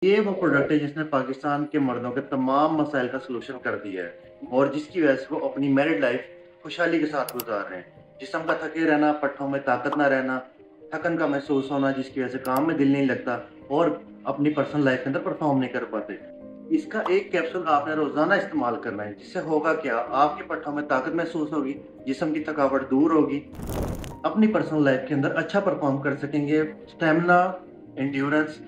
ये वो प्रोडक्ट है जिसने पाकिस्तान के मर्दों के तमाम मसाइल का सलूशन कर दिया है और जिसकी वजह से वो अपनी मैरिड लाइफ खुशहाली के साथ गुजार रहे हैं। जिस्म का थके रहना, पट्टों में ताकत ना रहना, थकन का महसूस होना जिसकी वजह से काम में दिल नहीं लगता और अपनी पर्सनल लाइफ के अंदर परफॉर्म नहीं कर पाते। इसका एक कैप्सूल आपने रोजाना इस्तेमाल करना है, जिससे होगा क्या, आपके पट्टों में ताकत महसूस होगी, जिस्म की थकावट दूर होगी, अपनी पर्सनल लाइफ के अंदर अच्छा परफॉर्म कर सकेंगे। स्टेमिना, एंड्योरेंस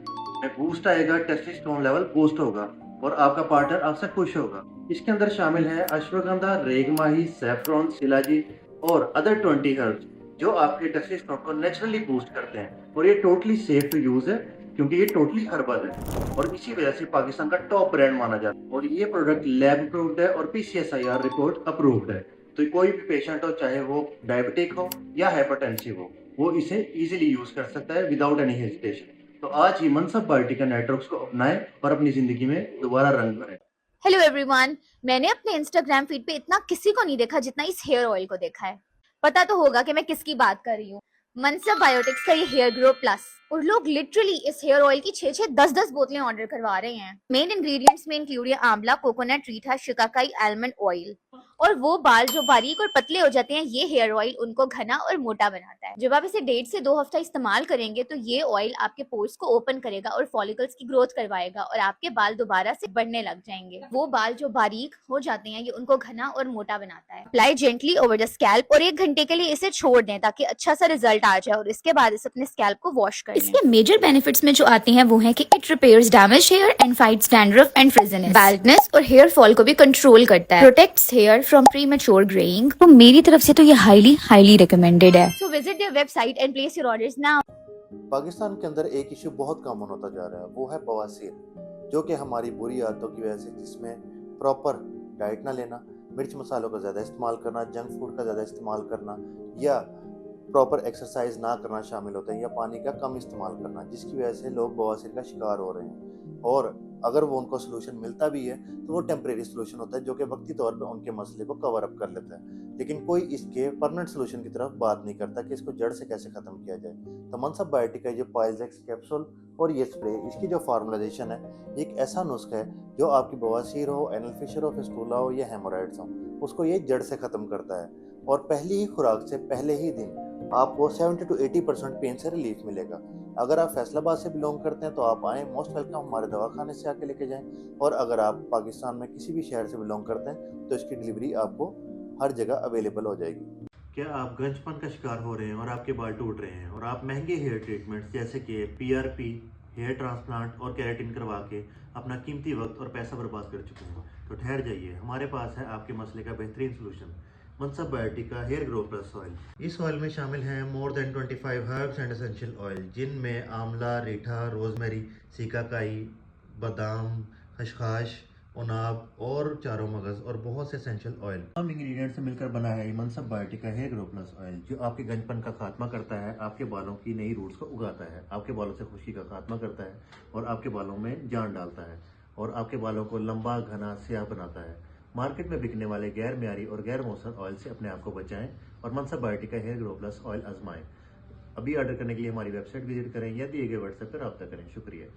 में बूस्ट आएगा, टेस्टोस्टेरोन लेवल बूस्ट होगा और आपका पार्टनर आपसे खुश होगा। इसके अंदर शामिल है अश्वगंधा, रेगमाही, सैफरॉन, शिलाजी और अदर 20 हर्ब्स जो आपके टेस्टोस्टेरोन को नेचुरली बूस्ट करते हैं और ये टोटली सेफ टू यूज है क्योंकि ये टोटली हर्बल है और इसी वजह से पाकिस्तान का टॉप ब्रांड माना जाता है और ये प्रोडक्ट लैब अप्रूव्ड है और पीसीएसआईआर रिपोर्ट अप्रूव्ड है। तो कोई भी पेशेंट हो, चाहे वो डायबिटिक हो या हाइपरटेंसिव हो, वो इसे इजीली यूज कर सकता है विदाउट एनी हेजिटेशन। तो आज ही मनसब बायोटिका नेटवर्क्स को अपनाएं और अपनी जिंदगी में दोबारा रंग भरें। हेलो एवरीवन, मैंने अपने इंस्टाग्राम फीड पे इतना किसी को नहीं देखा जितना इस हेयर ऑयल को देखा है। पता तो होगा कि मैं किसकी बात कर रही हूँ। मनसब बायोटिक्स का ये हेयर ग्रो प्लस। और लोग लिटरली इस हेयर ऑयल की 6-6, 10-10 बोतलें ऑर्डर करवा रहे हैं। मेन इंग्रेडिएंट्स में इंक्लूड है आंवला, कोकोनट, रीठा, शिकाकाई, आलमंड ऑयल। और वो बाल जो बारीक और पतले हो जाते हैं, ये हेयर ऑयल उनको घना और मोटा बनाता है। जब आप इसे 1.5 से 2 हफ्ता इस्तेमाल करेंगे तो ये ऑयल आपके पोर्स को ओपन करेगा और फॉलिकल्स की ग्रोथ करवाएगा और आपके बाल दोबारा से बढ़ने लग जाएंगे। वो बाल जो बारीक हो जाते हैं, ये उनको घना और मोटा बनाता है। Apply gently over the scalp और 1 घंटे के लिए इसे छोड़ दें ताकि अच्छा सा रिजल्ट आ जाए और इसके बाद इसे अपने स्कैल्प को वॉश कर लें। इसके मेजर बेनिफिट्स में जो आते हैं वो है कि it repairs damage hair and fights dandruff and frizziness, baldness और हेयर फॉल को भी कंट्रोल करता है, protects hair from premature greying. तो मेरी तरफ से तो ये हाईली रिकमेंडेड है। So visit their website and place your orders now. Pakistan के अंदर एक इशू बहुत कॉमन होता जा रहा है, वो है बवासीर, जो कि हमारी बुरी आदतों की वजह से, जिसमें प्रॉपर डाइट ना लेना, मिर्च मसालों का ज़्यादा इस्तेमाल करना, जंक फूड का ज़्यादा इस्तेमाल करना या प्रॉपर एक्सरसाइज ना करना शामिल होते हैं या पानी का कम इस्तेमाल करना, जिसकी वजह से लोग बवासीर का शिकार हो रहे हैं। और अगर वो उनको सोल्यूशन मिलता भी है तो वो टेम्परेरी सोल्यूशन होता है जो कि वक्ती तौर पर उनके मसले को कवर अप कर लेता है, लेकिन कोई इसके परमानेंट सोल्यूशन की तरफ बात नहीं करता कि इसको जड़ से कैसे ख़त्म किया जाए। तो मनसब बायोटिका ये पाइल्स कैप्सूल और ये स्प्रे, इसकी जो फार्मुलाइजेशन है, एक ऐसा नुस्खा है जो आपकी बवासीर हो, एनल फिशर हो, फिस्टूला हो या हेमोराइड्स हो, उसको ये जड़ से ख़त्म करता है और पहली ही खुराक से पहले ही दिन आपको 70 to 80% पेन से रिलीफ मिलेगा। अगर आप फैसलाबाद से बिलोंग करते हैं तो आप आएँ, मोस्ट वेलकम, हमारे दवाखाने से आके लेके जाएं। और अगर आप पाकिस्तान में किसी भी शहर से बिलोंग करते हैं तो इसकी डिलीवरी आपको हर जगह अवेलेबल हो जाएगी। क्या आप गंजपन का शिकार हो रहे हैं और आपके बाल टूट रहे हैं और आप महंगे हेयर ट्रीटमेंट्स जैसे कि पीआरपी, हेयर ट्रांसप्लांट और केराटिन करवा के अपना कीमती वक्त और पैसा बर्बाद कर चुके हैं? तो ठहर जाइए, हमारे पास है आपके मसले का बेहतरीन solution, Mansab Biotica hair grow plus oil. इस ऑयल में शामिल हैं more than 25 herbs and essential oil, जिनमें आंवला, रीठा, रोजमेरी, सिकाकाई, बादाम, खसखस, उनाब और चारों मगज और बहुत से एसेंशियल ऑयल तमाम इंग्रेडिएंट से मिलकर बना है ये मनसब Biotica hair grow plus oil, जो आपके गंजपन का खात्मा करता है, आपके बालों की नई रूट्स को उगाता है, आपके बालों से खुशी का खात्मा करता है और आपके बालों में जान डालता है और आपके बालों को लंबा, घना, स्याह बनाता है। मार्केट में बिकने वाले गैर म्यारी और गैर मौसर ऑयल से अपने आप को बचाएं और मनसब Biotica hair grow plus oil आजमाएं। अभी ऑर्डर करने के लिए हमारी वेबसाइट विजिट करें या दिए गए व्हाट्सएप पर रब्ता करें। शुक्रिया।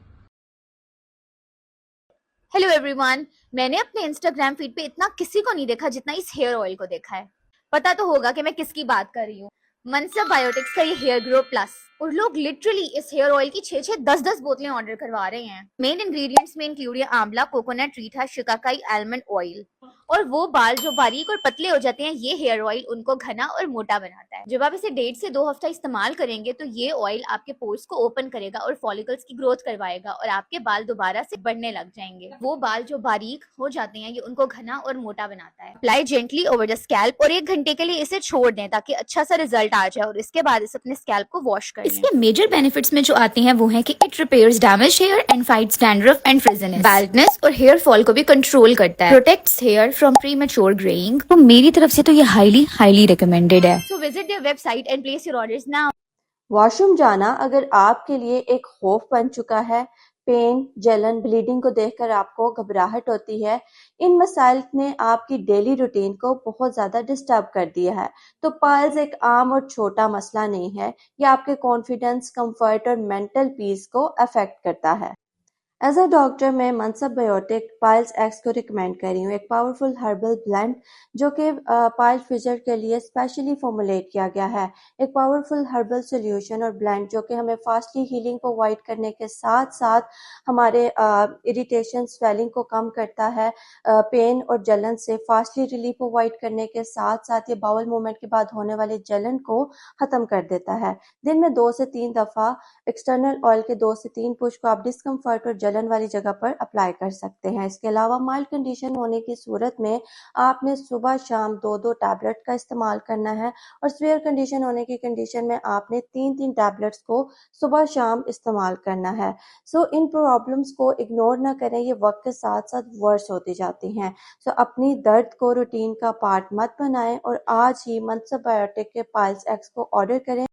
हेलो एवरीवन, मैंने अपने इंस्टाग्राम फीड पे इतना किसी को नहीं देखा जितना इस हेयर ऑयल को देखा है। पता तो होगा कि मैं किसकी बात कर रही हूँ। मनसब बायोटिक्स का ये हेयर ग्रो प्लस। और लोग लिटरली इस हेयर ऑयल की 6-6, 10-10 बोतलें ऑर्डर करवा रहे हैं। मेन इंग्रेडिएंट्स में इंक्लूड है आंवला, कोकोनट, रीठा, शिकाकाई, आलमंड ऑयल। और वो बाल जो बारीक और पतले हो जाते हैं, ये हेयर ऑयल उनको घना और मोटा बनाता है। जब आप इसे 1.5 से 2 हफ्ता इस्तेमाल करेंगे तो ये ऑयल आपके पोर्स को ओपन करेगा और फॉलिकल्स की ग्रोथ करवाएगा और आपके बाल दोबारा से बढ़ने लग जाएंगे। वो बाल जो बारीक हो जाते हैं, ये उनको घना और मोटा बनाता है। Apply gently over the scalp और 1 घंटे के लिए इसे छोड़ दें ताकि अच्छा सा रिजल्ट आ जाए और इसके बाद इसे अपने स्कैल्प को वॉश कर लें। इसके मेजर बेनिफिट्स में जो आते हैं वो है कि it repairs damage hair and fights dandruff and frizziness, baldness और हेयर फॉल को भी कंट्रोल करता है, protects hair from premature greying. तो मेरी तरफ से तो ये हाईली रिकमेंडेड है। So visit their website and place your orders now. Washroom जाना अगर आपके लिए एक खौफ बन चुका है, पेन, जलन, ब्लीडिंग को देखकर आपको घबराहट होती है, इन मसाइल ने आपकी डेली रूटीन को बहुत ज़्यादा डिस्टर्ब कर दिया है, तो पाइल्स एक आम और छोटा मसला नहीं है। ये आपके कॉन्फिडेंस, कंफर्ट और मेंटल पीस को अफेक्ट करता है। एज अ डॉक्टर मैं मनसब बायोटिक पाइल्स एक्स को रिकमेंड कर रही हूँ। एक पावरफुल हर्बल ब्लेंड जो कि पाइल फिशर के लिए स्पेशली फॉर्मुलेट किया गया है। एक पावरफुल हर्बल सोल्यूशन और ब्लेंड जो कि हमें फास्टली हीलिंग प्रोवाइड करने के साथ साथ हमारे इरिटेशन स्वेलिंग को कम करता है, पेन और जलन से फास्टली रिलीफ प्रोवाइड करने के साथ साथ ये बाउल मूवमेंट के बाद होने वाले जलन को ख़त्म कर देता है। दिन में 2 से 3 दफ़ा एक्सटर्नल ऑयल के 2 से 3 पुश को आप डिस्कम्फर्ट और जलन वाली जगह पर अप्लाई कर सकते हैं। इसके अलावा माइल्ड कंडीशन होने की सूरत में आपने सुबह शाम 2-2 टैबलेट का इस्तेमाल करना है और सीवियर कंडीशन होने की कंडीशन में आपने 3-3 टैबलेट्स को सुबह शाम इस्तेमाल करना है। सो इन प्रॉब्लम्स को इग्नोर ना करें, ये वक्त के साथ साथ वर्स होती जाती हैं। सो अपनी दर्द को रूटीन का पार्ट मत बनाएं और आज ही मनसब बायोटिक के पाइल्स एक्स को ऑर्डर करें।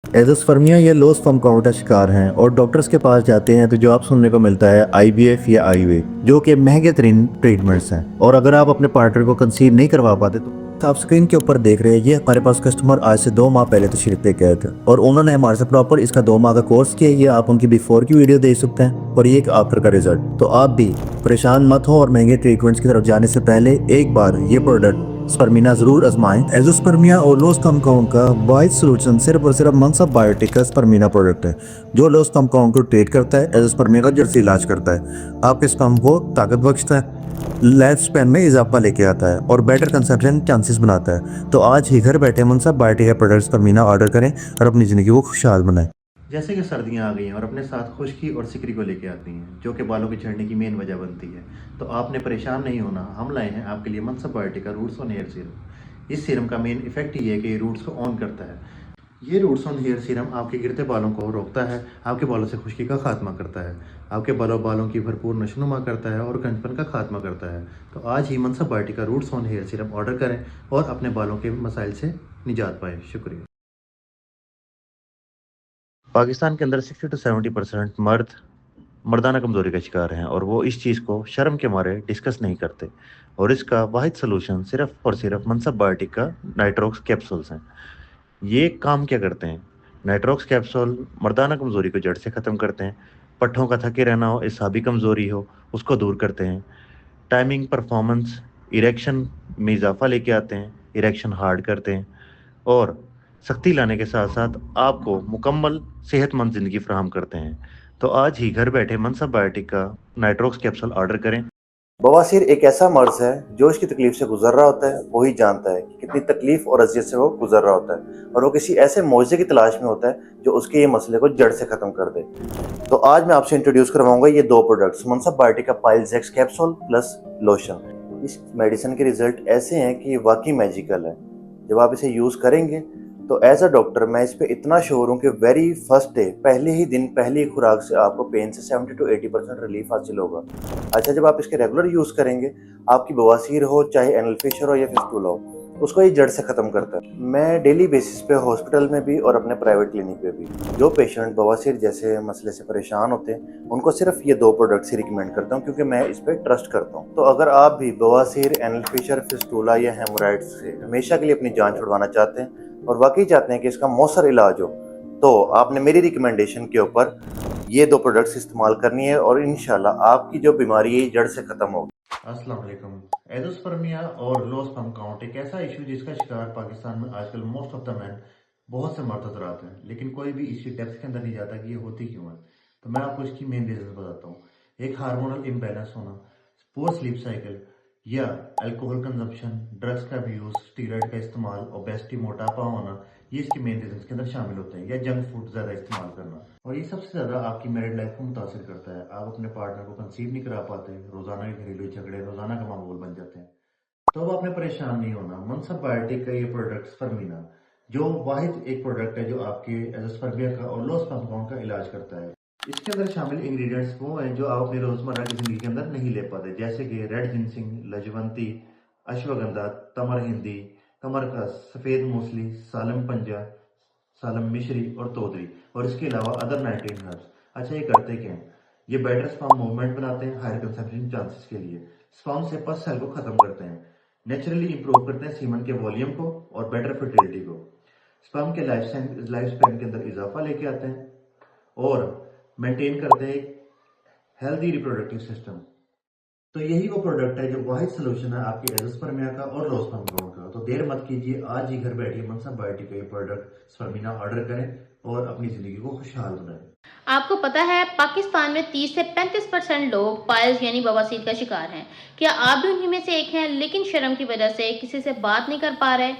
एजोस्पर्मिया या लो स्पर्म काउंट का शिकार हैं और डॉक्टर्स के पास जाते हैं तो जवाब सुनने को मिलता है आईवीएफ या आईवे, जो कि महंगे तरीन ट्रीटमेंट्स हैं। और अगर आप अपने पार्टनर को कंसीव नहीं करवा पाते तो आप स्क्रीन के ऊपर देख रहे हैं, ये हमारे पास कस्टमर आज से 2 माह पहले तशरीफ लेके आए थे और उन्होंने हमारे से प्रॉपर इसका 2 माह का कोर्स किया। ये आप उनकी बिफोर की वीडियो देख सकते हैं और ये एक आफ्टर का रिजल्ट। तो आप भी परेशान मत हो और महंगे ट्रीटमेंट्स की तरफ जाने से पहले एक बार ये प्रोडक्ट स्पर्मिना जरूर आजमाएं। एजोस्पर्मिया और लो स्पर्म काउंट का वाइड सॉल्यूशन सिर्फ और सिर्फ मनसब बायोटिक का स्पर्मिना प्रोडक्ट है, जो लो स्पर्म काउंट को ट्रीट करता है, एजोस्पर्मिया का जड़ से इलाज करता है, आपके स्पर्म को ताकत बख्शता है, लाइफ स्पैन में इजाफा लेके आता है और बेटर कंसेप्शन चांसेस बनाता है। तो आज ही घर बैठे मनसब बायोटिक का प्रोडक्ट स्पर्मिना ऑर्डर करें और अपनी ज़िंदगी को खुशहाल बनाएं। जैसे कि सर्दियां आ गई हैं और अपने साथ खुश्की और सिकरी को लेके आती हैं, जो कि बालों के झड़ने की मेन वजह बनती है, तो आपने परेशान नहीं होना। हम लाए हैं आपके लिए मनसब बायोटिक का रूट्स ऑन हेयर सीरम। इस सीरम का मेन इफेक्ट ये है कि ये रूट्स को ऑन करता है। ये रूट्स ऑन हेयर सीरम आपके गिरते बालों को रोकता है, आपके बालों से खुश्की का खात्मा करता है, आपके बालों की भरपूर नशोनुमा करता है और कंचपन का खात्मा करता है। तो आज ही मनसब बायोटिक का roots on hair serum order करें और अपने बालों के मसाइल से निजात पाएँ। शुक्रिया। पाकिस्तान के अंदर 60 to 70% मर्द मर्दाना कमज़ोरी का शिकार हैं और वो इस चीज़ को शर्म के मारे डिस्कस नहीं करते। और इसका वाहिद सलूशन सिर्फ और सिर्फ मनसब बायोटिक का नाइट्रोक्स कैप्सूल्स हैं। ये काम क्या करते हैं? नाइट्रोक्स कैप्सूल मर्दाना कमज़ोरी को जड़ से ख़त्म करते हैं। पट्ठों का थके रहना हो, एसाबी कमज़ोरी हो, उसको दूर करते हैं। टाइमिंग, परफॉर्मेंस, इरेक्शन में इजाफा लेके आते हैं, इरेक्शन हार्ड करते हैं और सख्ती लाने के साथ साथ आपको मुकम्मल सेहतमंद ज़िंदगी फराहम करते हैं। तो आज ही घर बैठे मनसब बायोटिक का नाइट्रोक्स कैप्सूल ऑर्डर करें। बवासीर एक ऐसा मर्ज है जो इसकी तकलीफ से गुजर रहा होता है, वही जानता है कि कितनी तकलीफ और अजियत से वो गुजर रहा होता है और वो किसी ऐसे मौजे की तलाश में होता है जो उसके ये मसले को जड़ से ख़त्म कर दे। तो आज मैं आपसे इंट्रोड्यूस करवाऊंगा ये 2 प्रोडक्ट्स, मनसब बायोटिक का piles x capsule plus lotion. इस मेडिसिन के रिजल्ट ऐसे हैं कि ये वाकई मैजिकल है। जब आप इसे यूज़ करेंगे तो एज अ डॉक्टर मैं इस पे इतना श्योर हूँ कि वेरी फर्स्ट डे, पहले ही दिन, पहली खुराक से आपको पेन से 70 to 80% रिलीफ हासिल होगा। अच्छा, जब आप इसके रेगुलर यूज़ करेंगे, आपकी बवासीर हो, चाहे एनल फिशर हो या फिस्टुला हो, उसको ये जड़ से ख़त्म करता है। मैं डेली बेसिस पे हॉस्पिटल में भी और अपने प्राइवेट क्लिनिक पे भी जो पेशेंट बवासीर जैसे मसले से परेशान होते हैं, उनको सिर्फ ये 2 प्रोडक्ट्स ही रिकमेंड करता हूँ क्योंकि मैं इस पर ट्रस्ट करता हूँ। तो अगर आप भी बवासीर, एनल फिशर, फिस्टुला या हेमोराइड्स से हमेशा के लिए अपनी जान छुड़वाना चाहते हैं और वाकई चाहते हैं कि इसका मौसर इलाज हो, तो आपने मेरी रिकमेंडेशन के ऊपर ये 2 प्रोडक्ट्स इस्तेमाल करनी है और इंशाल्लाह आपकी जो बीमारी है ये जड़ से खत्म होगी। अस्सलाम वालेकुम। एडोस्पर्मिया और लो स्पर्म काउंट एक ऐसा इशू जिसका शिकार पाकिस्तान में आजकल मोस्ट ऑफ द मैन बहुत से मर्द हजरात आते हैं, लेकिन कोई भी इसकी डेप्थ के अंदर नहीं जाता कि ये होती क्यों है। तो मैं आपको इसकी मेन रीजन बताता हूँ। एक हार्मोनल इम्बैलेंस होना, पुअर स्लीप साइकिल या अल्कोहल कंजप्शन, ड्रग्स का यूज, स्टीरॉयड का इस्तेमाल, ओबेसिटी मोटापा होना, ये इसके मेन रीजन के अंदर शामिल होते हैं। या जंक फूड ज्यादा इस्तेमाल करना, और ये सबसे ज्यादा आपकी मैरिड लाइफ को मुतासिर करता है। आप अपने पार्टनर को कंसीव नहीं करा पाते, रोजाना के घरेलू झगड़े रोजाना का मामूल बन जाते हैं। तो अब आपने परेशान नहीं होना। मनसा बायोटिक का ये प्रोडक्ट स्पर्मिना, जो वाहिद एक प्रोडक्ट है जो आपके एजोस्पर्मिया का और लो स्पर्म काउंट का इलाज करता है। इसके अंदर शामिल इंग्रेडिएंट्स वो हैं जो आप अपनी रोजमर्रा की जिंदगी के अंदर नहीं ले पाते, जैसे कि रेड जिनसिंग, लजवंती, अश्वगंधा, तमर हिंदी, कमरकस, सफेद मूसली, सालम पंजा, सालम मिश्री और तोदरी, और इसके अलावा अदर 19 हर्ब्स। अच्छा, ये करते क्या हैं? ये बेटर स्पर्म मूवमेंट बनाते हैं हायर कंसेप्शन चांसेस के लिए, स्पर्म से पस सेल को खत्म करते हैं, नेचुरली इंप्रूव करते हैं सीमन के वॉल्यूम को और बेटर फर्टिलिटी को, स्पर्म के लाइफ स्पैन के अंदर इजाफा लेके आते हैं और मेंटेन करते हैं हेल्दी रिप्रोडक्टिव सिस्टम। तो यही वो प्रोडक्ट है जो वाहिद सोल्यूशन है आपके एजोस्पर्मिया का और लो स्पर्म काउंट का। तो देर मत कीजिए, आज ही घर बैठिए मनसा बायोटिक का ये प्रोडक्ट स्पर्मिना ऑर्डर करें और अपनी जिंदगी को खुशहाल बनाएं। आपको पता है पाकिस्तान में 30 से 35% लोग पाइल्स यानी बवासीर का शिकार हैं। क्या आप भी उन्हीं में से एक हैं, लेकिन शर्म की वजह से किसी से बात नहीं कर पा रहे?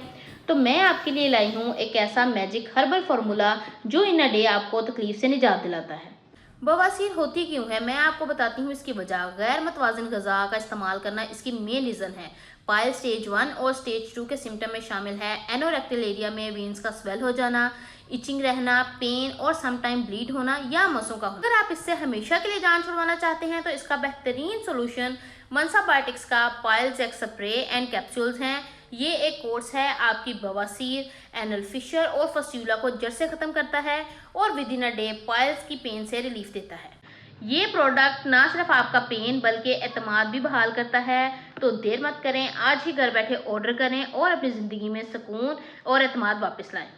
तो मैं आपके लिए लाई हूँ एक ऐसा मैजिक हर्बल फार्मूला जो इन अ डे आपको तकलीफ से निजात दिलाता है। बवासीर होती क्यों है, मैं आपको बताती हूँ इसकी वजह। गैर मतवाजन गज़ा का इस्तेमाल करना इसकी मेन रीज़न है। पाइल स्टेज 1 और स्टेज 2 के सिम्टम में शामिल है एनोरेक्टल एरिया में वीन्स का स्वेल हो जाना, इचिंग रहना, पेन और समटाइम ब्लीड होना या मसों का होना। अगर आप इससे हमेशा के लिए जान छुड़वाना चाहते हैं तो इसका बेहतरीन सोल्यूशन मनसा बायोटिक्स का piles x spray and capsules हैं। ये एक कोर्स है आपकी बवासीर, एनल फिशर और फस्यूला को जड़ से खत्म करता है और with in a day piles की पेन से रिलीफ देता है। ये प्रोडक्ट ना सिर्फ आपका पेन बल्कि एतमाद भी बहाल करता है। तो देर मत करें, आज ही घर बैठे ऑर्डर करें और अपनी ज़िंदगी में सुकून और एतमाद वापस लाएं।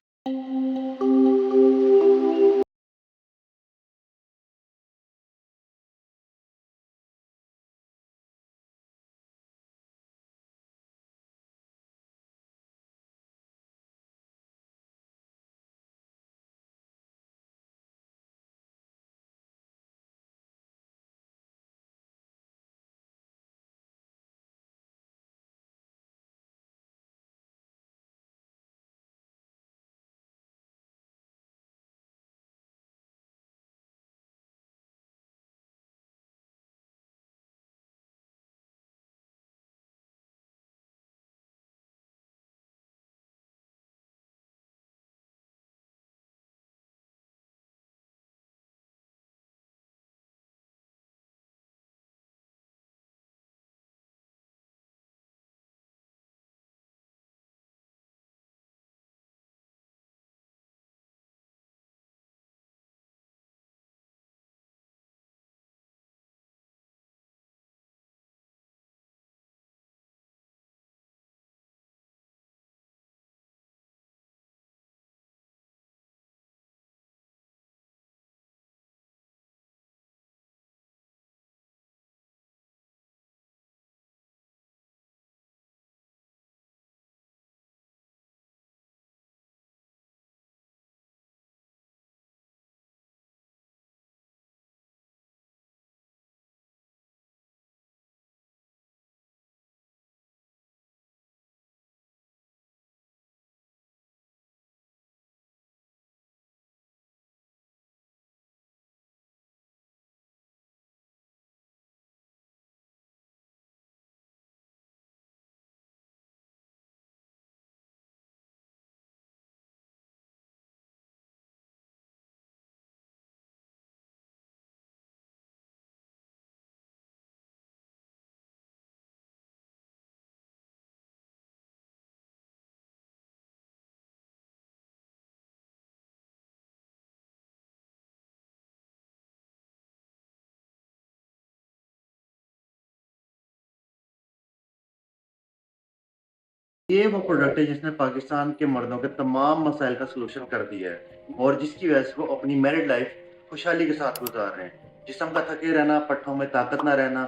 ये वो प्रोडक्ट है जिसने पाकिस्तान के मर्दों के तमाम मसाइल का सलूशन कर दिया है और जिसकी वजह से वो अपनी मैरिड लाइफ खुशहाली के साथ गुजार रहे हैं। जिस्म का थके रहना, पट्टों में ताकत ना रहना,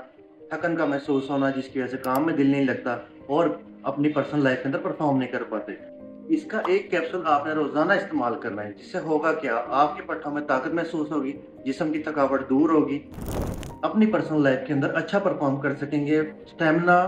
थकन का महसूस होना जिसकी वजह से काम में दिल नहीं लगता और अपनी पर्सनल लाइफ के अंदर परफॉर्म नहीं कर पाते। इसका एक कैप्सूल आपने रोजाना इस्तेमाल करना है, जिससे होगा क्या, आपके पट्टों में ताकत महसूस होगी, जिस्म की थकावट दूर होगी, अपनी पर्सनल लाइफ के अंदर अच्छा परफॉर्म कर सकेंगे, स्टेमिना,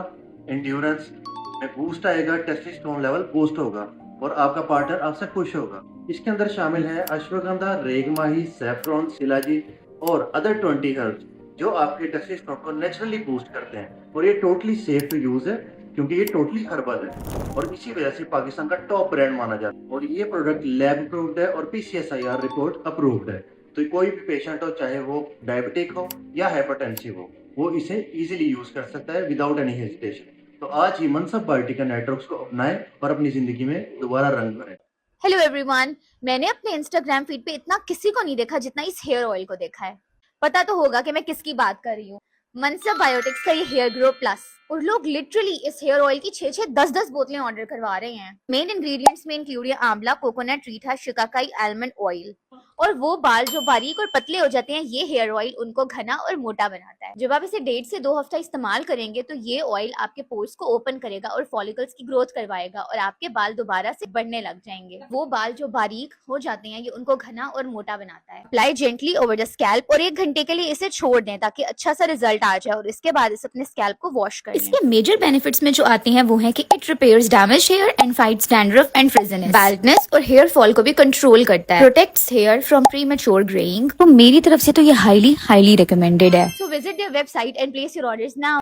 एंड्योरेंस में बूस्ट आएगा, टेस्टोस्टेरोन लेवल बूस्ट होगा और आपका पार्टनर आपसे खुश होगा। इसके अंदर शामिल है अश्वगंधा, रेगमाही, सैफरॉन, शिलाजी और अदर 20 हर्ब्स जो आपके टेस्टोस्टेरोन को नेचुरली बूस्ट करते हैं और ये टोटली सेफ टू यूज है क्योंकि ये टोटली हर्बल है और इसी वजह से पाकिस्तान का टॉप ब्रांड माना जाता है और ये प्रोडक्ट लैब अप्रूव्ड है और PCSIR रिपोर्ट अप्रूव्ड है। तो कोई भी पेशेंट हो, चाहे वो डायबिटिक हो या हाइपरटेंसिव हो, वो इसे इजीली यूज कर सकता है विदाउट एनी हेजिटेशन। तो आज ही मनसब बायोटिका नेटवर्क्स को अपनाएं और अपनी जिंदगी में दोबारा रंग भरें। हेलो एवरीवन, मैंने अपने इंस्टाग्राम फीड पे इतना किसी को नहीं देखा जितना इस हेयर ऑयल को देखा है। पता तो होगा कि मैं किसकी बात कर रही हूँ। मनसब बायोटिक्स का ये हेयर ग्रो प्लस। और लोग लिटरली इस हेयर ऑयल की 6-6, 10-10 बोतलें ऑर्डर करवा रहे हैं। मेन इंग्रेडिएंट्स में इंक्लूड है आंवला, कोकोनट, रीठा, शिकाकाई, आलमंड ऑयल। और वो बाल जो बारीक और पतले हो जाते हैं, ये हेयर ऑयल उनको घना और मोटा बनाता है। जब आप इसे 1.5 से 2 हफ्ता इस्तेमाल करेंगे तो ये ऑयल आपके पोर्स को ओपन करेगा और फॉलिकल्स की ग्रोथ करवाएगा और आपके बाल दोबारा से बढ़ने लग जाएंगे। वो बाल जो बारीक हो जाते हैं, ये उनको घना और मोटा बनाता है। Apply gently over the scalp और 1 घंटे के लिए इसे छोड़ दें ताकि अच्छा सा रिजल्ट आ जाए और इसके बाद इसे अपने स्कैल्प को वॉश कर लें। इसके मेजर बेनिफिट्स में जो आते हैं वो है कि it repairs damage hair and fights dandruff and frizziness, baldness और हेयर फॉल को भी कंट्रोल करता है, protects hair from premature greying. तो मेरी तरफ से तो ये हाईली रिकमेंडेड है। So visit their website and place your orders now.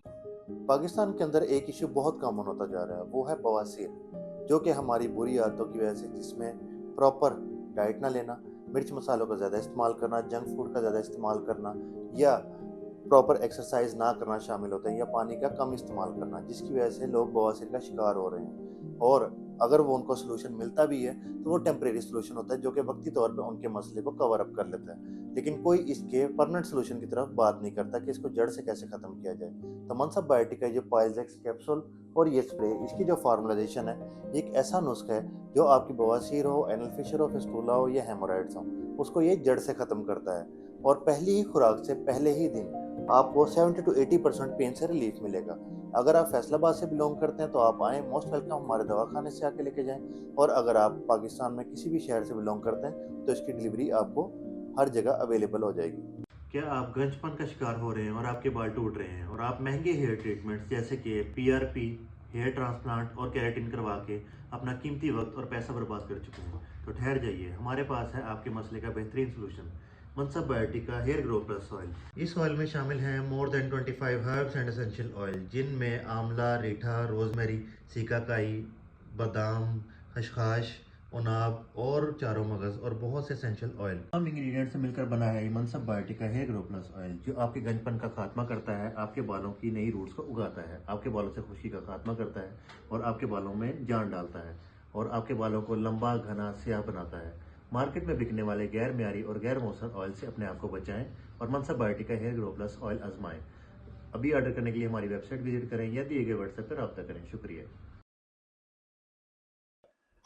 Pakistan के अंदर एक इशू बहुत कॉमन होता जा रहा है, वो है बवासीर, जो कि हमारी बुरी आदतों की वजह से, जिसमें प्रॉपर डाइट ना लेना, मिर्च मसालों का ज़्यादा इस्तेमाल करना, जंक फूड का ज़्यादा इस्तेमाल करना या प्रॉपर एक्सरसाइज ना करना शामिल होता है या पानी का कम इस्तेमाल करना, जिसकी वजह से लोग बवासीर का शिकार हो रहे हैं। और अगर वो उनको सोल्यूशन मिलता भी है तो वो टेम्परेरी सोल्यूशन होता है जो कि वक्ती तौर पे उनके मसले को कवर अप कर लेता है, लेकिन कोई इसके परमानेंट सोल्यूशन की तरफ बात नहीं करता कि इसको जड़ से कैसे ख़त्म किया जाए। तो मनसब बायोटिका जो पाइल्स कैप्सूल और ये स्प्रे, इसकी जो फार्मुलाइजेशन है, एक ऐसा नुस्खा है जो आपकी बवासीर हो, एनल फिशर हो, फिस्टुला हो या हेमोराइड्स हो, उसको ये जड़ से ख़त्म करता है और पहली ही खुराक से पहले ही दिन आपको 70 to 80% पेन से रिलीफ मिलेगा। अगर आप फैसलाबाद से बिलोंग करते हैं तो आप आएँ, मोस्ट वेलकम, हमारे दवाखाने से आके लेके जाएं। और अगर आप पाकिस्तान में किसी भी शहर से बिलोंग करते हैं तो इसकी डिलीवरी आपको हर जगह अवेलेबल हो जाएगी। क्या आप गंजपन का शिकार हो रहे हैं और आपके बाल टूट रहे हैं और आप महंगे हेयर ट्रीटमेंट्स जैसे कि PRP, हेयर ट्रांसप्लांट और केराटिन करवा के अपना कीमती वक्त और पैसा बर्बाद कर चुके हैं, तो ठहर जाइए, हमारे पास है आपके मसले का बेहतरीन solution, Mansab Biotica hair grow plus oil. इस ऑयल में शामिल हैं more than 25 herbs and essential oil, जिनमें आंवला, रीठा, रोजमेरी, सिकाकाई, बादाम, खसखस, उनाब और चारों मगज और बहुत से एसेंशियल ऑयल तमाम इंग्रेडिएंट्स से मिलकर बना है ये मनसब Biotica hair grow plus oil, जो आपके गंजपन का खात्मा करता है, आपके बालों की नई रूट्स को उगाता है, आपके बालों से खुश्की का खात्मा करता है और आपके बालों में जान डालता है और आपके बालों को लंबा, घना, स्याह बनाता है। मार्केट में बिकने वाले गैर म्यारी और गैर मौसर ऑयल से अपने आप को बचाएं और मनसब Biotica hair grow plus oil आजमाएं। अभी ऑर्डर करने के लिए हमारी वेबसाइट विजिट करें या दिए गए व्हाट्सएप पर रब्ता करें। शुक्रिया।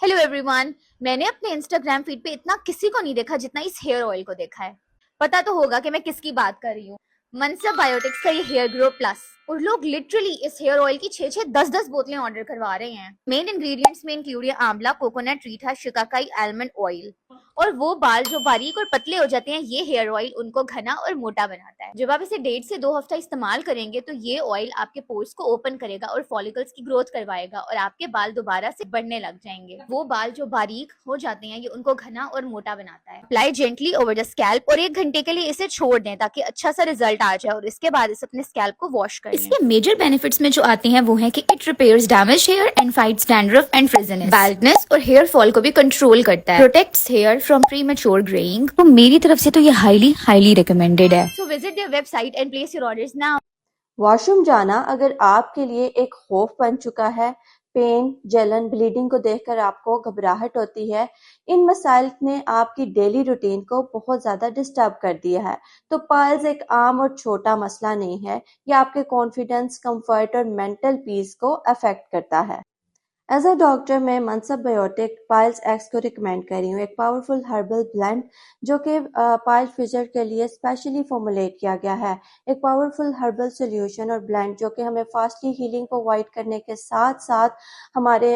हेलो एवरीवन, मैंने अपने इंस्टाग्राम फीड पे इतना किसी को नहीं देखा जितना इस हेयर ऑयल को देखा है। पता तो होगा कि मैं किसकी बात कर रही हूँ। मनसब बायोटिक्स का ये हेयर ग्रो प्लस। और लोग लिटरली इस हेयर ऑयल की 6-6, 10-10 बोतलें ऑर्डर करवा रहे हैं। मेन इंग्रेडिएंट्स में इंक्लूड है आंवला, कोकोनट, रीठा, शिकाकाई, आलमंड ऑयल। और वो बाल जो बारीक और पतले हो जाते हैं, ये हेयर ऑयल उनको घना और मोटा बनाता है। जब आप इसे 1.5 से 2 हफ्ता इस्तेमाल करेंगे तो ये ऑयल आपके पोर्स को ओपन करेगा और फॉलिकल्स की ग्रोथ करवाएगा और आपके बाल दोबारा से बढ़ने लग जाएंगे। वो बाल जो बारीक हो जाते हैं, ये उनको घना और मोटा बनाता है। Apply gently over the scalp और 1 घंटे के लिए इसे छोड़ दें ताकि अच्छा सा रिजल्ट आ जाए और इसके बाद इसे अपने स्कैल्प को वॉश कर लें। इसके मेजर बेनिफिट्स में जो आते हैं वो है कि it repairs damage hair and fights dandruff and frizziness, baldness और हेयर फॉल को भी कंट्रोल करता है, protects hair from premature greying. तो मेरी तरफ से तो ये हाईली रिकमेंडेड है। So visit their website and place your orders now. Washroom जाना अगर आपके लिए एक खौफ बन चुका है, पेन, जलन, ब्लीडिंग को देखकर आपको घबराहट होती है, इन मसाइल ने आपकी डेली रूटीन को बहुत ज़्यादा डिस्टर्ब कर दिया है, तो पाइल्स एक आम और छोटा मसला नहीं है। ये आपके कॉन्फिडेंस, कंफर्ट और मेंटल पीस को अफेक्ट करता है। एज अ डॉक्टर मैं मनसब बायोटिक पाइल्स एक्स को रिकमेंड कर रही हूँ, एक पावरफुल हर्बल ब्लेंड जो कि पाइल फिजर के लिए स्पेशली फॉर्मुलेट किया गया है। एक पावरफुल हर्बल सोल्यूशन और ब्लेंड जो कि हमें फास्टली हीलिंग प्रोवाइड करने के साथ साथ हमारे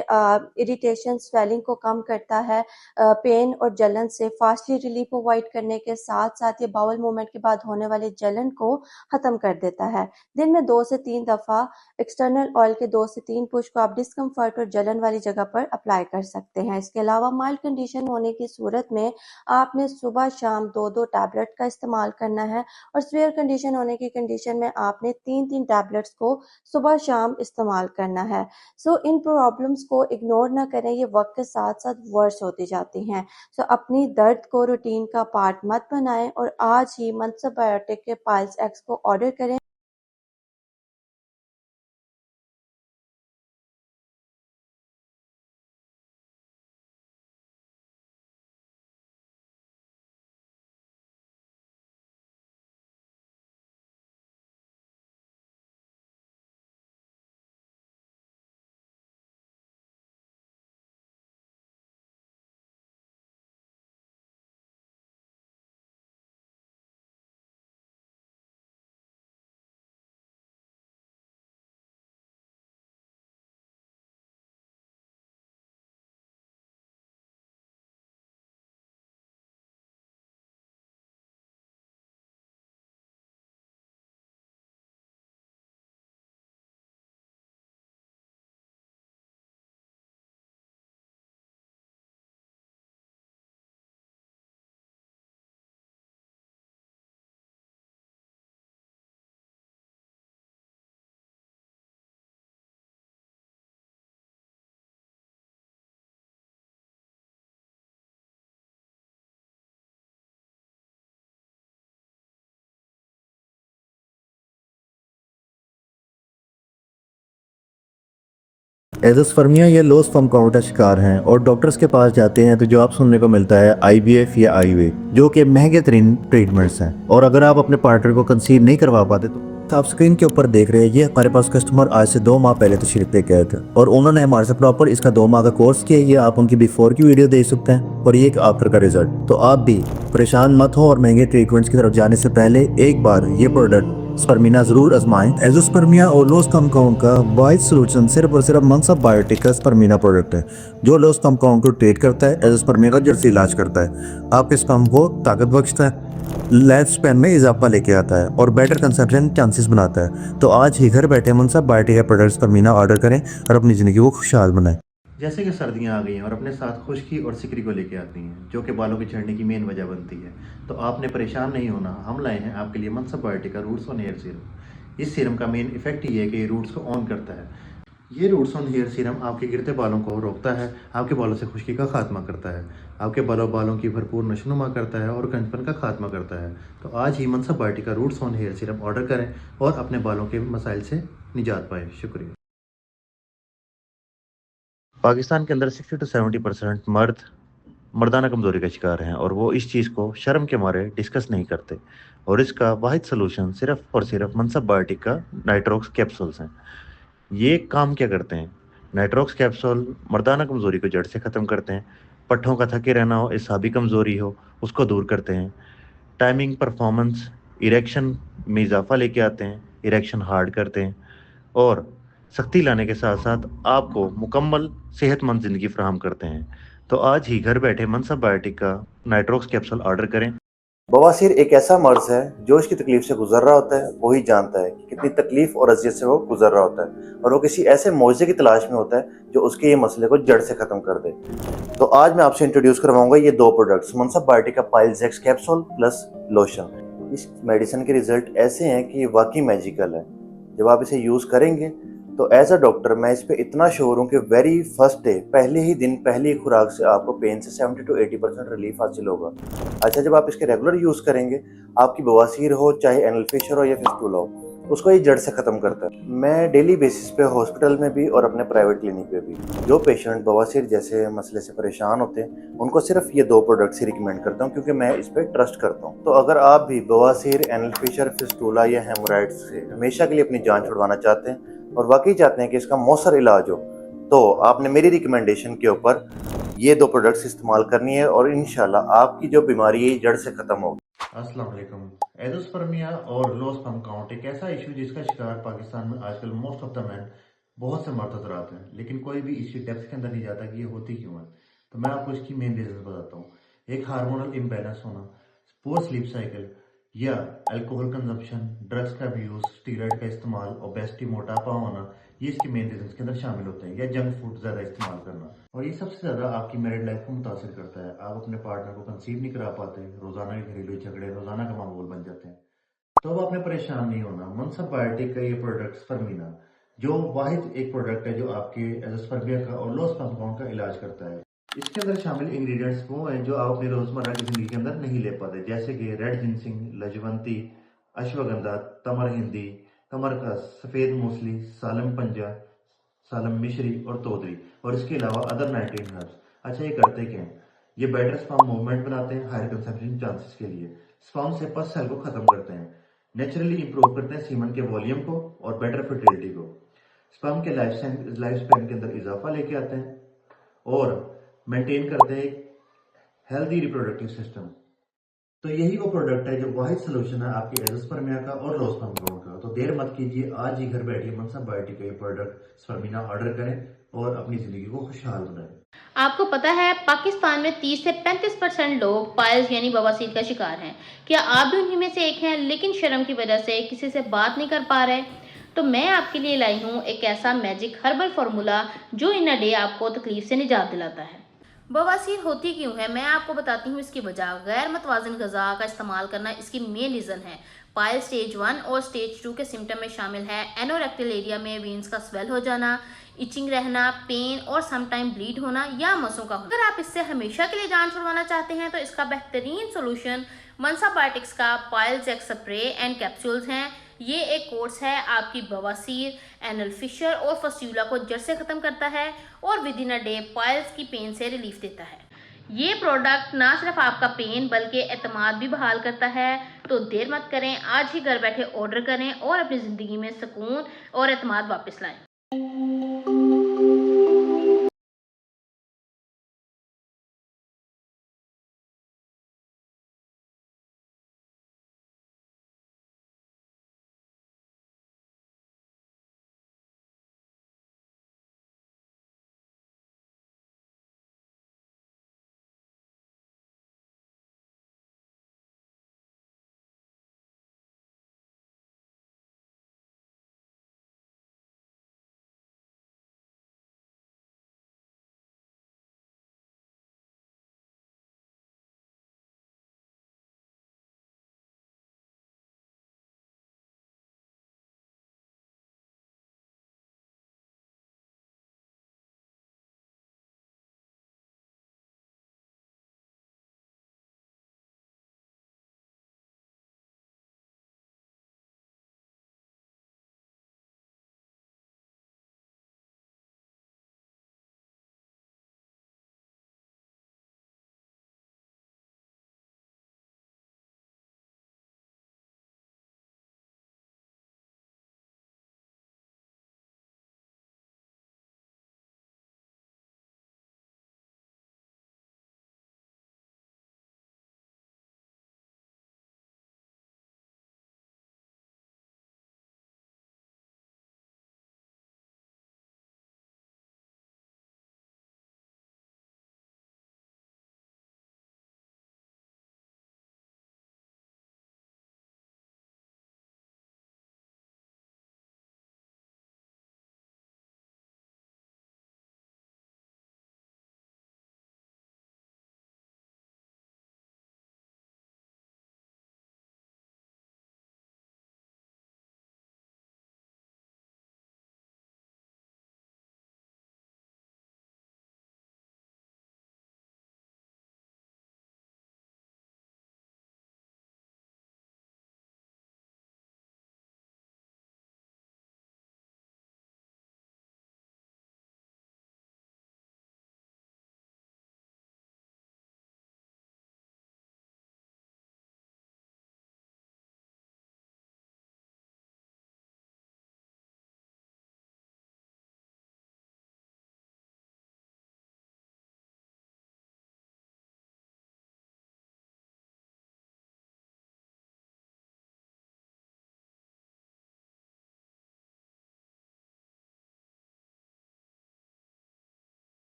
इरिटेशन स्वेलिंग को कम करता है, पेन और जलन से फास्टली रिलीफ प्रोवाइड करने के साथ साथ ये बाउल मूवमेंट के बाद होने वाले जलन को ख़त्म कर देता है। दिन में 2 से 3 दफ़ा एक्सटर्नल ऑयल के 2 से 3 पुश को आप डिस्कम्फर्ट और जलन वाली जगह पर अप्लाई कर सकते हैं। इसके अलावा माइल्ड कंडीशन होने की सूरत में आपने सुबह शाम 2-2 टैबलेट का इस्तेमाल करना है और सीवियर कंडीशन होने की कंडीशन में आपने 3-3 टैबलेट्स को सुबह शाम इस्तेमाल करना है। सो इन प्रॉब्लम्स को इग्नोर ना करें, ये वक्त के साथ साथ वर्स होती जाती हैं। सो अपनी दर्द को रूटीन का पार्ट मत बनाएं और आज ही मनसब बायोटिक के पाइल्स एक्स को ऑर्डर करें। एजोस्पर्मिया या लो स्पर्म काउंट का शिकार हैं और डॉक्टर्स के पास जाते हैं तो जवाब सुनने को मिलता है IVF या IUA, जो कि महंगे तरीन ट्रीटमेंट्स हैं। और अगर आप अपने पार्टनर को कंसीव नहीं करवा पाते तो आप स्क्रीन के ऊपर देख रहे हैं, ये हमारे पास कस्टमर आज से 2 माह पहले तशरीफ लेके आए थे और उन्होंने हमारे से प्रॉपर इसका 2 माह का कोर्स किया। ये आप उनकी बिफोर की वीडियो देख सकते हैं और ये एक आफ्टर का रिजल्ट। तो आप भी परेशान मत हो और महंगे ट्रीटमेंट्स की तरफ जाने से पहले एक बार ये प्रोडक्ट स्पर्मिना जरूर आजमाएं। एजोस्पर्मिया और लो स्पर्म काउंट का वाइड सोल्यूशन सिर्फ और सिर्फ मनसब बायोटिक का स्पर्मिना प्रोडक्ट है, जो लो स्पर्म काउंट को ट्रीट करता है, एजोस्पर्मिया का जड़ से इलाज करता है, आपके स्पर्म को ताकत बख्शता है, लाइफ स्पैन में इजाफा लेके आता है और बेटर कंसेप्शन चांसेस बनाता है। तो आज ही घर बैठे मनसब बायोटिक का प्रोडक्ट स्पर्मिना ऑर्डर करें और अपनी ज़िंदगी को खुशहाल बनाएं। जैसे कि सर्दियां आ गई हैं और अपने साथ खुश्की और सिकरी को लेके आती हैं, जो कि बालों के झड़ने की मेन वजह बनती है, तो आपने परेशान नहीं होना। हम लाए हैं आपके लिए मनसब बायोटिक का रूट्स ऑन हेयर सीरम। इस सीरम का मेन इफेक्ट ये है कि ये रूट्स को ऑन करता है। ये रूट्स ऑन हेयर सीरम आपके गिरते बालों को रोकता है, आपके बालों से खुश्की का खात्मा करता है, आपके बालों की भरपूर नशोनुमा करता है और कंचपन का खात्मा करता है। तो आज ही मनसब बायोटिक का roots on hair serum order करें और अपने बालों के मसाइल से निजात पाएँ। शुक्रिया। पाकिस्तान के अंदर 60 to 70% मर्द मर्दाना कमज़ोरी का शिकार हैं और वो इस चीज़ को शर्म के मारे डिस्कस नहीं करते। और इसका वाहिद सलूशन सिर्फ और सिर्फ मनसब बायोटिक का नाइट्रोक्स कैप्सूल्स हैं। ये काम क्या करते हैं? नाइट्रोक्स कैप्सूल मर्दाना कमज़ोरी को जड़ से ख़त्म करते हैं। पट्ठों का थके रहना हो, एसाबी कमज़ोरी हो, उसको दूर करते हैं। टाइमिंग, परफॉर्मेंस, इरेक्शन में इजाफा लेके आते हैं, इरेक्शन हार्ड करते हैं और सख्ती लाने के साथ साथ आपको मुकम्मल सेहतमंद ज़िंदगी फराहम करते हैं। तो आज ही घर बैठे मनसब बायोटिक का नाइट्रोक्स कैप्सूल ऑर्डर करें। बवासीर एक ऐसा मर्ज है जो इसकी तकलीफ से गुजर रहा होता है, वही जानता है कि कितनी तकलीफ और अजियत से वो गुजर रहा होता है और वो किसी ऐसे मौजे की तलाश में होता है जो उसके ये मसले को जड़ से ख़त्म कर दे। तो आज मैं आपसे इंट्रोड्यूस करवाऊंगा ये 2 प्रोडक्ट्स, मनसब बायोटिक का piles x capsule plus lotion. इस मेडिसिन के रिजल्ट ऐसे हैं कि ये वाकई मैजिकल है। जब आप इसे यूज़ करेंगे तो एज अ डॉक्टर मैं इस पे इतना श्योर हूँ कि वेरी फर्स्ट डे, पहले ही दिन, पहली खुराक से आपको पेन से 70 to 80% रिलीफ हासिल होगा। अच्छा, जब आप इसके रेगुलर यूज़ करेंगे, आपकी बवासीर हो, चाहे एनल फिशर हो या फिस्टुला हो, उसको ये जड़ से ख़त्म करता है। मैं डेली बेसिस पे हॉस्पिटल में भी और अपने प्राइवेट क्लिनिक पे भी जो पेशेंट बवासीर जैसे मसले से परेशान होते हैं, उनको सिर्फ ये 2 प्रोडक्ट्स ही रिकमेंड करता हूँ क्योंकि मैं इस पर ट्रस्ट करता हूँ। तो अगर आप भी बवासीर, एनल फिशर, फिस्टुला या हेमोराइड्स से हमेशा के लिए अपनी जान छुड़वाना चाहते हैं और वाकई चाहते हैं कि इसका मौसर इलाज हो, तो आपने मेरी रिकमेंडेशन के ऊपर ये 2 प्रोडक्ट्स इस्तेमाल करनी है और इंशाल्लाह आपकी जो बीमारी है ये जड़ से खत्म होगी। अस्सलाम वालेकुम। एजोस्पर्मिया और लो स्पर्म काउंट एक ऐसा इशू जिसका शिकार पाकिस्तान में आजकल मोस्ट ऑफ द मैन बहुत से मर्द हजरात हैं, लेकिन कोई भी इसकी डेप्थ के अंदर नहीं जाता कि ये होती क्यों है। तो मैं आपको इसकी मेन रीजन बताता हूँ। एक हार्मोनल इम्बैलेंस होना, पुअर स्लीप साइकिल या अल्कोहल कंजम्पशन, ड्रग्स का यूज, स्टीरॉयड का इस्तेमाल, ओबेसिटी मोटापा होना, ये इसके मेन रीजन के अंदर शामिल होते हैं। या जंक फूड ज़्यादा इस्तेमाल करना, और ये सबसे ज़्यादा आपकी मैरिड लाइफ को मुतासर करता है। आप अपने पार्टनर को कंसीव नहीं करा पाते, रोज़ाना के घरेलू झगड़े रोज़ाना का मामूल बन जाते हैं। तो अब आपने परेशान नहीं होना। मनसब बायोटिक का ये प्रोडक्ट स्पर्मीना, जो वाहिद एक प्रोडक्ट है जो आपके एजोस्पर्मिया का और लो स्पर्म काउंट का इलाज करता है। इसके अंदर शामिल इंग्रेडिएंट्स वो हैं जो आप अपनी रोजमर्रा की जिंदगी के अंदर नहीं ले पाते, जैसे कि रेड जिनसिंग, लजवंती, अश्वगंधा, तमर हिंदी, कमरकस, सफेद मूसली, सालम पंजा, सालम मिश्री और तोदरी, और इसके अलावा अदर 19 हर्ब्स। अच्छा, ये करते क्या हैं? ये बेटर स्पर्म मूवमेंट बनाते हैं हायर कंसेप्शन चांसेस के लिए, स्पर्म से पस सेल को खत्म करते हैं, नेचुरली इंप्रूव करते हैं सीमन के वॉल्यूम को और बेटर फर्टिलिटी को, स्पर्म के लाइफ स्पैन के अंदर इजाफा लेके आते हैं और मेंटेन करते हैं एक हेल्दी रिप्रोडक्टिव सिस्टम। तो यही वो प्रोडक्ट है जो वाहिद सोल्यूशन है आपके एजोस्पर्मिया का और लो स्पर्म काउंट का। तो देर मत कीजिए, आज ही घर बैठिए मनसब बायोटिक का ये प्रोडक्ट स्पर्मीना ऑर्डर करें और अपनी जिंदगी को खुशहाल बनाएं। आपको पता है पाकिस्तान में 30 से 35% लोग पाइल्स यानी बवासीर का शिकार हैं। क्या आप भी उन्हीं में से एक हैं, लेकिन शर्म की वजह से किसी से बात नहीं कर पा रहे? तो मैं आपके लिए लाई हूँ एक ऐसा मैजिक हर्बल फार्मूला जो इन अ डे आपको तकलीफ से निजात दिलाता है। बवासीर होती क्यों है, मैं आपको बताती हूँ इसकी वजह। गैर मतवाजन गज़ा का इस्तेमाल करना इसकी मेन रीज़न है। पाइल स्टेज 1 और स्टेज 2 के सिम्टम में शामिल है एनोरेक्टल एरिया में वीन्स का स्वेल हो जाना, इचिंग रहना, पेन और समटाइम ब्लीड होना या मसों का होना। अगर आप इससे हमेशा के लिए जान छुड़वाना चाहते हैं तो इसका बेहतरीन सोल्यूशन मनसा बायोटिक्स का piles x spray and capsules हैं। ये एक कोर्स है आपकी बवासीर, एनल फिशर और फस्ट्यूला को जड़ से खत्म करता है और with in a day piles की पेन से रिलीफ देता है। ये प्रोडक्ट ना सिर्फ आपका पेन बल्कि एतमाद भी बहाल करता है। तो देर मत करें, आज ही घर बैठे ऑर्डर करें और अपनी ज़िंदगी में सुकून और एतमाद वापस लाएं।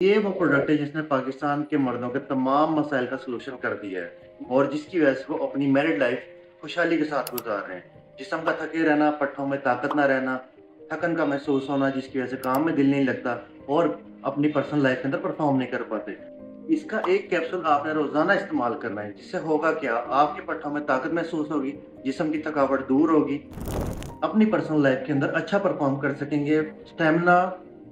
ये वो प्रोडक्ट है जिसने पाकिस्तान के मर्दों के तमाम मसाइल का सलूशन कर दिया है और जिसकी वजह से वो अपनी मैरिड लाइफ खुशहाली के साथ गुजार रहे हैं। जिस्म का थके रहना, पट्टों में ताकत ना रहना, थकन का महसूस होना जिसकी वजह से काम में दिल नहीं लगता और अपनी पर्सनल लाइफ के अंदर परफॉर्म नहीं कर पाते। इसका एक कैप्सूल आपने रोजाना इस्तेमाल करना है, जिससे होगा क्या, आपके पट्टों में ताकत महसूस होगी, जिस्म की थकावट दूर होगी, अपनी पर्सनल लाइफ के अंदर अच्छा परफॉर्म कर सकेंगे, स्टेमिना,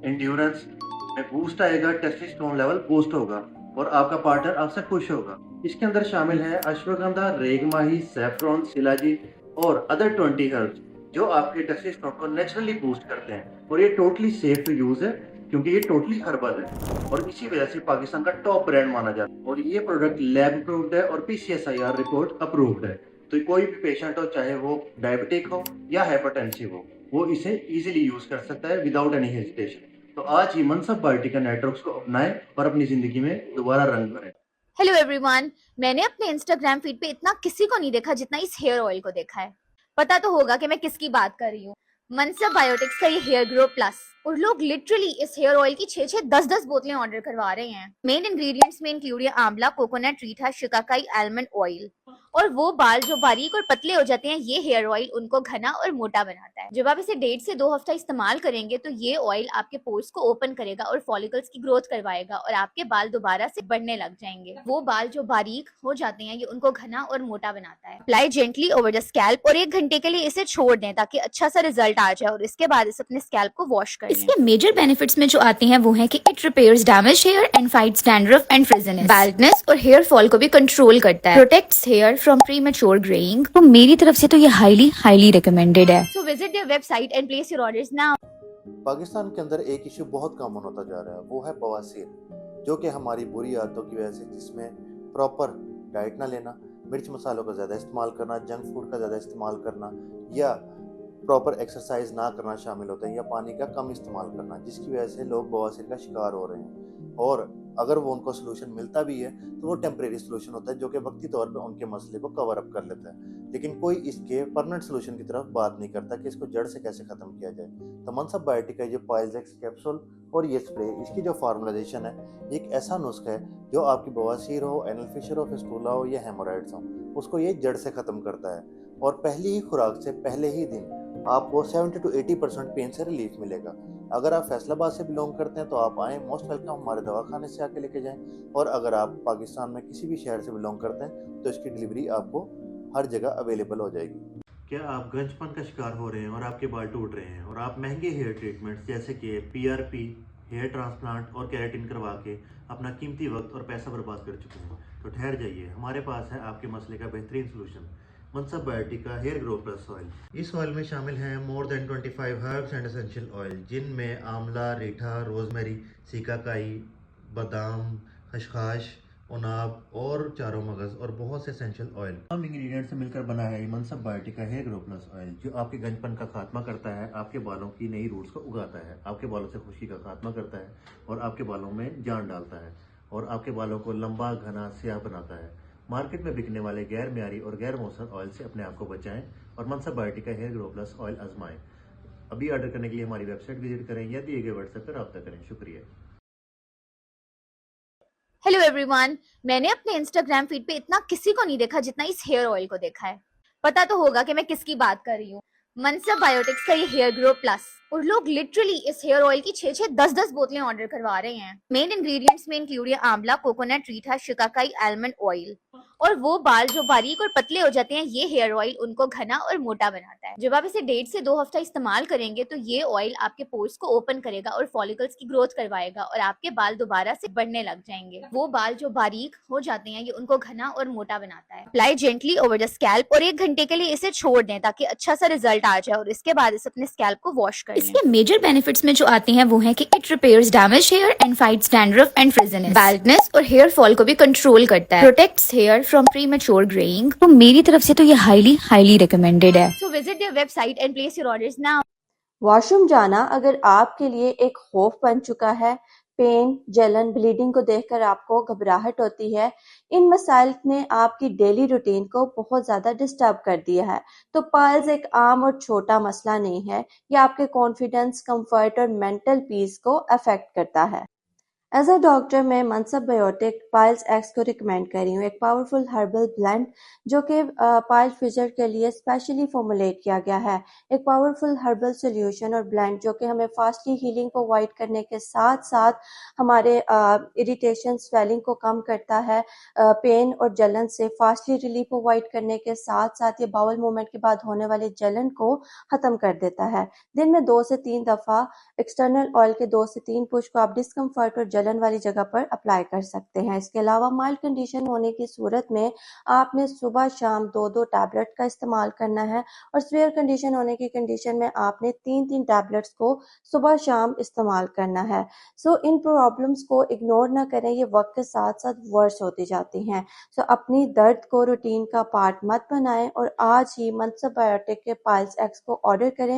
एंड्योरेंस में बूस्ट आएगा, टेस्टोस्टेरोन लेवल बूस्ट होगा और आपका पार्टनर आपसे खुश होगा। इसके अंदर शामिल है अश्वगंधा, रेगमाही, सैफरॉन, शिलाजी और अदर 20 हर्ब्स जो आपके टेस्टोस्टेरोन को नेचुरली बूस्ट करते हैं और ये टोटली सेफ टू यूज है क्योंकि ये टोटली हर्बल है और इसी वजह से पाकिस्तान का टॉप ब्रांड माना जाता है और ये प्रोडक्ट लैब अप्रूव्ड है और PCSIR रिपोर्ट अप्रूव्ड है। तो कोई भी पेशेंट हो, चाहे वो डायबिटिक हो या हाइपरटेंसिव हो, वो इसे इजीली यूज कर सकता है विदाउट एनी हेजिटेशन। तो आज ही मनसब बायोटिका नेटवर्क्स को अपनाएं और अपनी जिंदगी में दोबारा रंग भरें। हेलो एवरीवन, मैंने अपने इंस्टाग्राम फीड पे इतना किसी को नहीं देखा जितना इस हेयर ऑयल को देखा है। पता तो होगा कि मैं किसकी बात कर रही हूँ। मनसब बायोटिक्स का ये हेयर ग्रो प्लस। और लोग लिटरली इस हेयर ऑयल की 6-6, 10-10 बोतलें ऑर्डर करवा रहे हैं। मेन इंग्रेडिएंट्स में इंक्लूड है आंवला, कोकोनट, रीठा, शिकाकाई, आलमंड ऑयल। और वो बाल जो बारीक और पतले हो जाते हैं, ये हेयर ऑयल उनको घना और मोटा बनाता है। जब आप इसे 1.5 से 2 हफ्ता इस्तेमाल करेंगे तो ये ऑयल आपके पोर्स को ओपन करेगा और फॉलिकल्स की ग्रोथ करवाएगा और आपके बाल दोबारा से बढ़ने लग जाएंगे। वो बाल जो बारीक हो जाते हैं, ये उनको घना और मोटा बनाता है। Apply gently over the scalp और 1 घंटे के लिए इसे छोड़ दें ताकि अच्छा सा रिजल्ट आ जाए और इसके बाद इसे अपने स्कैल्प को वॉश कर लें। इसके मेजर बेनिफिट्स में जो आते हैं वो है कि it repairs damage hair and fights dandruff and frizziness, baldness और हेयर फॉल को भी कंट्रोल करता है, protects hair from premature greying. तो मेरी तरफ से तो ये हाईली रिकमेंडेड है। So visit their website and place your orders now. Pakistan के अंदर एक इशू बहुत कॉमन होता जा रहा है, वो है बवासीर, जो कि हमारी बुरी आदतों की वजह से, जिसमें प्रॉपर डाइट ना लेना, मिर्च मसालों का ज़्यादा इस्तेमाल करना, जंक फूड का ज़्यादा इस्तेमाल करना या प्रॉपर एक्सरसाइज ना करना शामिल होता है या पानी का कम इस्तेमाल करना, जिसकी वजह से लोग बवासीर का शिकार हो रहे हैं। और अगर वो उनको सोल्यूशन मिलता भी है तो वो टेम्परेरी सोल्यूशन होता है जो कि वक्ती तौर पे उनके मसले को कवर अप कर लेता है, लेकिन कोई इसके परमानेंट सोल्यूशन की तरफ बात नहीं करता कि इसको जड़ से कैसे ख़त्म किया जाए। तो मनसब बायोटिका ये पाइल्स कैप्सूल और ये स्प्रे, इसकी जो फार्मुलाइजेशन है, एक ऐसा नुस्खा है जो आपकी बवासीर हो, एनल फिशर हो, फिस्टुला हो या हेमोराइड्स हो, उसको ये जड़ से ख़त्म करता है और पहली ही खुराक से पहले ही दिन आपको 70 to 80% पेन से रिलीफ मिलेगा। अगर आप फैसलाबाद से बिलोंग करते हैं तो आप आएँ, मोस्ट वेलकम, हमारे दवाखाने से आके लेके जाएं। और अगर आप पाकिस्तान में किसी भी शहर से बिलोंग करते हैं तो इसकी डिलीवरी आपको हर जगह अवेलेबल हो जाएगी। क्या आप गंजपन का शिकार हो रहे हैं और आपके बाल टूट रहे हैं और आप महंगे हेयर ट्रीटमेंट्स जैसे कि PRP, हेयर ट्रांसप्लांट और केराटिन करवा के अपना कीमती वक्त और पैसा बर्बाद कर चुके हैं, तो ठहर जाइए, हमारे पास है आपके मसले का बेहतरीन solution, Mansab Biotica hair grow plus oil. इस ऑयल में शामिल हैं more than 25 herbs and essential oil, जिनमें आंवला, रीठा, रोजमेरी, सिकाकाई, बादाम, खसखस, उनाब और चारों मगज और बहुत से एसेंशियल ऑयल तमाम इंग्रेडिएंट्स से मिलकर बना है मनसब Biotica hair grow plus oil, जो आपके गंजपन का खात्मा करता है, आपके बालों की नई रूट्स को उगाता है, आपके बालों से खुश्की का खात्मा करता है और आपके बालों में जान डालता है और आपके बालों को लंबा, घना, स्याह बनाता है। मार्केट में बिकने वाले गैर म्यारी और गैर मौसर ऑयल से अपने आप को बचाएं और मनसब Biotica hair grow plus oil आजमाएं। अभी ऑर्डर करने के लिए हमारी वेबसाइट विजिट करें या दिए गए व्हाट्सएप पर रब्ता करें। शुक्रिया। हेलो एवरीवन, मैंने अपने इंस्टाग्राम फीड पे इतना किसी को नहीं देखा जितना इस हेयर ऑयल को देखा है। पता तो होगा कि मैं किसकी बात कर रही हूँ। मनसब बायोटिक्स का ये हेयर ग्रो प्लस। और लोग लिटरली इस हेयर ऑयल की 6-6, 10-10 बोतलें ऑर्डर करवा रहे हैं। मेन इंग्रेडिएंट्स में इंक्लूड है आंवला, कोकोनट, रीठा, शिकाकाई, आलमंड ऑयल। और वो बाल जो बारीक और पतले हो जाते हैं, ये हेयर ऑयल उनको घना और मोटा बनाता है। जब आप इसे 1.5 से 2 हफ्ता इस्तेमाल करेंगे तो ये ऑयल आपके पोर्स को ओपन करेगा और फॉलिकल्स की ग्रोथ करवाएगा और आपके बाल दोबारा से बढ़ने लग जाएंगे। वो बाल जो बारीक हो जाते हैं, ये उनको घना और मोटा बनाता है। Apply gently over the scalp और 1 घंटे के लिए इसे छोड़ दें ताकि अच्छा सा रिजल्ट आ जाए और इसके बाद इसे अपने स्कैल्प को वॉश कर लें। इसके मेजर बेनिफिट्स में जो आते हैं वो है कि it repairs damage hair and fights dandruff and frizziness, baldness और हेयर फॉल को भी कंट्रोल करता है, protects hair from premature greying. तो मेरी तरफ से तो ये हाईली रिकमेंडेड है। So visit their website and place your orders now. Washroom जाना अगर आपके लिए एक खौफ बन चुका है, पेन, जलन, ब्लीडिंग को देखकर आपको घबराहट होती है, इन मसाइल ने आपकी डेली रूटीन को बहुत ज़्यादा डिस्टर्ब कर दिया है, तो पाइल्स एक आम और छोटा मसला नहीं है। ये आपके कॉन्फिडेंस, कंफर्ट और मेंटल पीस को अफेक्ट करता है। एज अ डॉक्टर मैं मनसब बायोटिक पाइल्स एक्स को रिकमेंड कर रही हूँ, एक पावरफुल हर्बल ब्लेंड जो कि पाइल फिजर के लिए स्पेशली फॉर्मुलेट किया गया है। एक पावरफुल हर्बल सोल्यूशन और ब्लेंड जो कि हमें फास्टली हीलिंग प्रोवाइड करने के साथ साथ हमारे इरिटेशन स्वेलिंग को कम करता है, पेन और जलन से फास्टली रिलीफ प्रोवाइड करने के साथ साथ ये बाउल मूवमेंट के बाद होने वाले जलन को ख़त्म कर देता है। दिन में 2 से 3 दफ़ा एक्सटर्नल ऑयल के 2 से 3 पुश को आप डिस्कम्फर्ट और जलन वाली जगह पर अप्लाई कर सकते हैं। इसके अलावा माइल्ड कंडीशन होने की सूरत में आपने सुबह शाम 2-2 टैबलेट का इस्तेमाल करना है और सीवियर कंडीशन होने की कंडीशन में आपने 3-3 टैबलेट्स को सुबह शाम इस्तेमाल करना है। सो इन प्रॉब्लम्स को इग्नोर ना करें, ये वक्त के साथ साथ वर्स होती जाती हैं। सो अपनी दर्द को रूटीन का पार्ट मत बनाएं और आज ही मनसब बायोटिक के पाइल्स एक्स को ऑर्डर करें।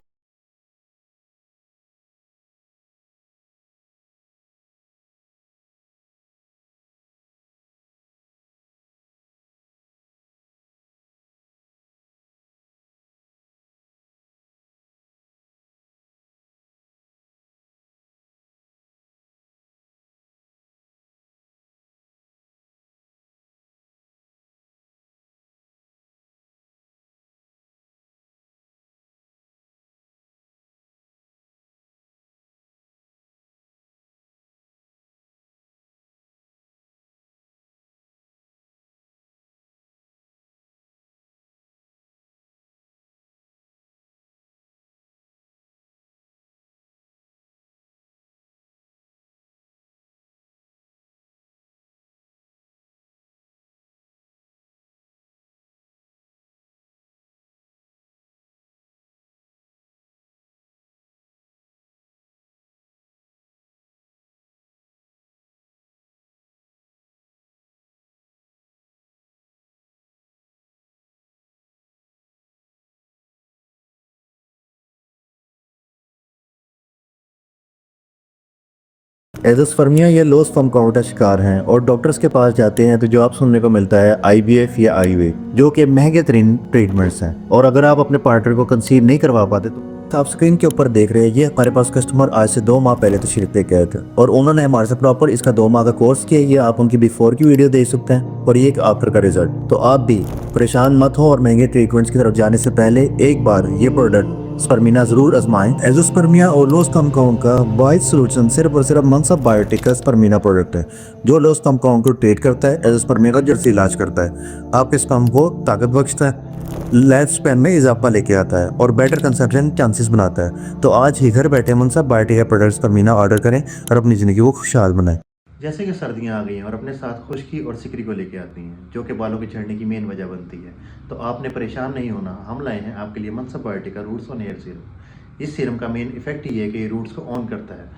एजोस्पर्मिया या लो स्पर्म काउंट का शिकार हैं और डॉक्टर्स के पास जाते हैं तो जवाब सुनने को मिलता है आईवीएफ या आईवे, जो कि महंगे तरीन ट्रीटमेंट्स हैं। और अगर आप अपने पार्टनर को कंसीव नहीं करवा पाते तो आप स्क्रीन के ऊपर देख रहे हैं, ये हमारे पास कस्टमर आज से 2 माह पहले तशरीफ लेके आए थे और उन्होंने हमारे से प्रॉपर इसका 2 माह का कोर्स किया। ये आप उनकी बिफोर की वीडियो देख सकते हैं और ये एक आफ्टर का रिजल्ट। तो आप भी परेशान मत हो और महंगे ट्रीटमेंट्स की तरफ जाने से पहले एक बार ये प्रोडक्ट स्पर्मिना जरूर आजमाएं। एजोस्पर्मिया और लो स्पर्म काउंट का वाइड सोल्यूशन सिर्फ और सिर्फ मनसब बायोटिक का स्पर्मिना प्रोडक्ट है, जो लो स्पर्म काउंट को ट्रीट करता है, एजोस्पर्मिया का जड़ से इलाज करता है, आपके स्पर्म को ताकत बख्शता है, लाइफ स्पैन में इजाफा लेके आता है और बेटर कंसेप्शन चांसेस बनाता है। तो आज ही घर बैठे मनसब बायोटिक का प्रोडक्ट स्पर्मिना ऑर्डर करें और अपनी ज़िंदगी को खुशहाल बनाएं। जैसे कि सर्दियां आ गई हैं और अपने साथ खुश्की और सिकरी को लेके आती हैं, जो कि बालों के झड़ने की मेन वजह बनती है, तो आपने परेशान नहीं होना। हम लाए हैं आपके लिए मनसब बायोटिक का रूट्स ऑन हेयर सीरम। इस सीरम का मेन इफेक्ट ये है कि ये रूट्स को ऑन करता है।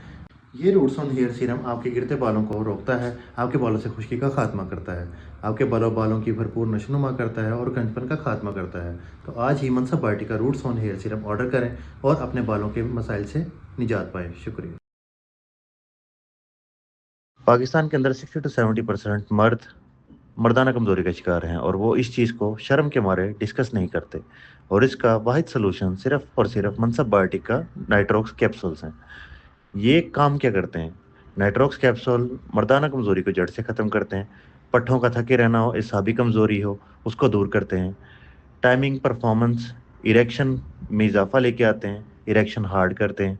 ये रूट्स ऑन हेयर सीरम आपके गिरते बालों को रोकता है, आपके बालों से खुश्की का खात्मा करता है, आपके बालों की भरपूर नशोनुमा करता है और गंजपन का खात्मा करता है। तो आज ही मनसब बायोटिक का roots on hair serum order करें और अपने बालों के मसाइल से निजात पाएँ। शुक्रिया। पाकिस्तान के अंदर 60 से 70% मर्द मर्दाना कमज़ोरी का शिकार हैं और वो इस चीज़ को शर्म के मारे डिस्कस नहीं करते। और इसका वाहिद सलूशन सिर्फ और सिर्फ मनसब बायोटिक का नाइट्रोक्स कैप्सूल्स हैं। ये काम क्या करते हैं? नाइट्रोक्स कैप्सूल मर्दाना कमज़ोरी को जड़ से ख़त्म करते हैं। पट्ठों का थके रहना हो, एसाबी कमज़ोरी हो, उसको दूर करते हैं। टाइमिंग, परफॉर्मेंस, इरेक्शन में इजाफा लेके आते हैं, इरेक्शन हार्ड करते हैं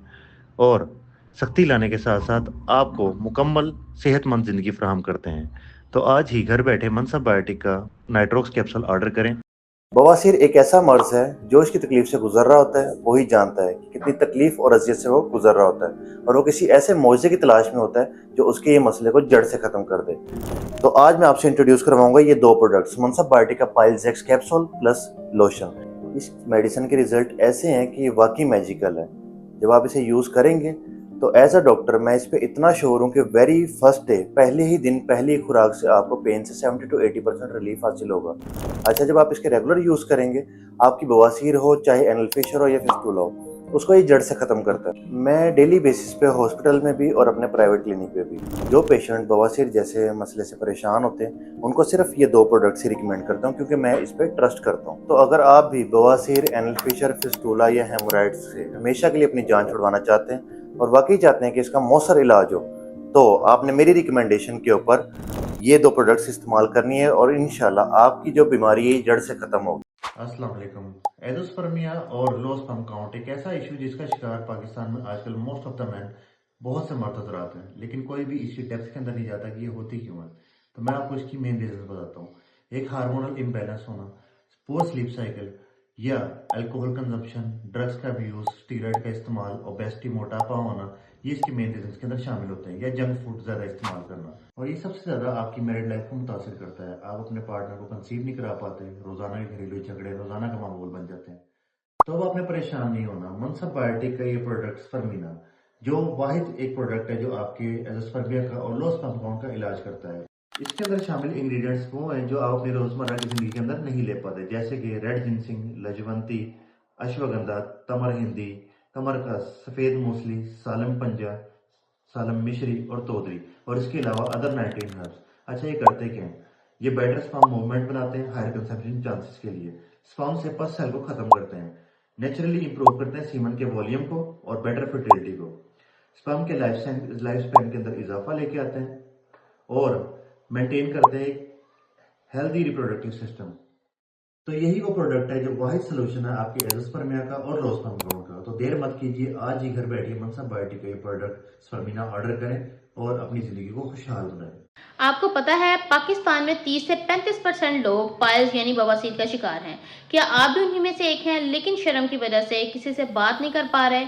और सख्ती लाने के साथ साथ आपको मुकम्मल सेहतमंद ज़िंदगी फराहम करते हैं। तो आज ही घर बैठे मनसब बायोटिक का नाइट्रोक्स कैप्सूल ऑर्डर करें। बवासीर एक ऐसा मर्ज है जो इसकी तकलीफ से गुजर रहा होता है, वही जानता है कि कितनी तकलीफ और अजियत से वो गुजर रहा होता है और वो किसी ऐसे मौजे की तलाश में होता है जो उसके ये मसले को जड़ से ख़त्म कर दे। तो आज मैं आपसे इंट्रोड्यूस करवाऊंगा ये 2 प्रोडक्ट्स, मनसब बायोटिक का piles x capsule plus lotion. इस मेडिसिन के रिजल्ट ऐसे हैं कि ये वाकई मैजिकल है। जब आप इसे यूज़ करेंगे तो एज अ डॉक्टर मैं इस पे इतना श्योर हूँ कि वेरी फर्स्ट डे, पहले ही दिन, पहली खुराक से आपको पेन से 70 to 80% रिलीफ हासिल होगा। अच्छा, जब आप इसके रेगुलर यूज़ करेंगे, आपकी बवासीर हो, चाहे एनल फिशर हो या फिस्टुला हो, उसको ये जड़ से ख़त्म करता है। मैं डेली बेसिस पे हॉस्पिटल में भी और अपने प्राइवेट क्लिनिक पे भी जो पेशेंट बवासीर जैसे मसले से परेशान होते हैं, उनको सिर्फ ये 2 प्रोडक्ट्स ही रिकमेंड करता हूँ क्योंकि मैं इस पर ट्रस्ट करता हूँ। तो अगर आप भी बवासीर, एनल फिशर, फिस्टुला या हेमोराइड्स से हमेशा के लिए अपनी जान छुड़वाना चाहते हैं और वाकई चाहते हैं कि इसका मौसर इलाज हो, तो आपने मेरी रिकमेंडेशन के ऊपर ये 2 प्रोडक्ट्स इस्तेमाल करनी है और इंशाल्लाह आपकी जो बीमारी है ये जड़ से खत्म होगी। अस्सलाम वालेकुम। एंडोस्पर्मिया और लो स्पर्म काउंट एक ऐसा इशू जिसका शिकार पाकिस्तान में आजकल मोस्ट ऑफ द मैन बहुत से मर्द हजरात हैं, लेकिन कोई भी इसकी डेप्थ के अंदर नहीं जाता कि ये होती क्यों है। तो मैं आपको इसकी मेन रीजन बताता हूँ। एक हार्मोनल इम्बैलेंस होना, पुअर स्लीप साइकिल या अल्कोहल कंजप्शन, ड्रग्स का यूज, स्टीरॉयड का इस्तेमाल, ओबेसिटी मोटापा होना, ये इसके मेन रीजन के अंदर शामिल होते हैं। या जंक फूड ज़्यादा इस्तेमाल करना, और ये सबसे ज़्यादा आपकी मैरिड लाइफ को मुतासर करता है। आप अपने पार्टनर को कंसीव नहीं करा पाते, रोज़ाना के घरेलू झगड़े रोज़ाना का मामूल बन जाते हैं। तो अब आपने परेशान नहीं होना। मनसब बायोटिक का ये प्रोडक्ट स्पर्मीना, जो वाहिद एक प्रोडक्ट है जो आपके एंडोस्पर्मिया का और लो स्पर्म काउंट का इलाज करता है। इसके अंदर शामिल इंग्रेडिएंट्स वो हैं जो आप अपनी रोजमर्रा की जिंदगी के अंदर नहीं ले पाते, जैसे कि रेड जिनसिंग, लजवंती, अश्वगंधा, तमर हिंदी, कमरकस, सफेद मूसली, सालम पंजा, सालम मिश्री और तोदरी, और इसके अलावा अदर 19 हर्ब्स। अच्छा, ये करते क्या हैं? ये बेटर स्पर्म मूवमेंट बनाते हैं हायर कंसेप्शन चांसेस के लिए, स्पर्म से पस सेल को खत्म करते हैं, नेचुरली इंप्रूव करते हैं सीमन के वॉल्यूम को और बेटर फर्टिलिटी को, स्पर्म के लाइफ स्पैन के अंदर इजाफा लेके आते हैं और मेंटेन करते हैं हेल्दी रिप्रोडक्टिव सिस्टम। तो यही वो प्रोडक्ट है जो वाहिद सोल्यूशन है आपके एंडोस्पर्मिया का और लो स्पर्म काउंट का। तो देर मत कीजिए, आज ही घर बैठिए मनसब बायोटिक का ये प्रोडक्ट स्पर्मीना ऑर्डर करें और अपनी जिंदगी को खुशहाल बनाएं। आपको पता है पाकिस्तान में 30 से 35% लोग पाइल्स यानी बवासीर का शिकार हैं। क्या आप भी उन्हीं में से एक हैं, लेकिन शर्म की वजह से किसी से बात नहीं कर पा रहे?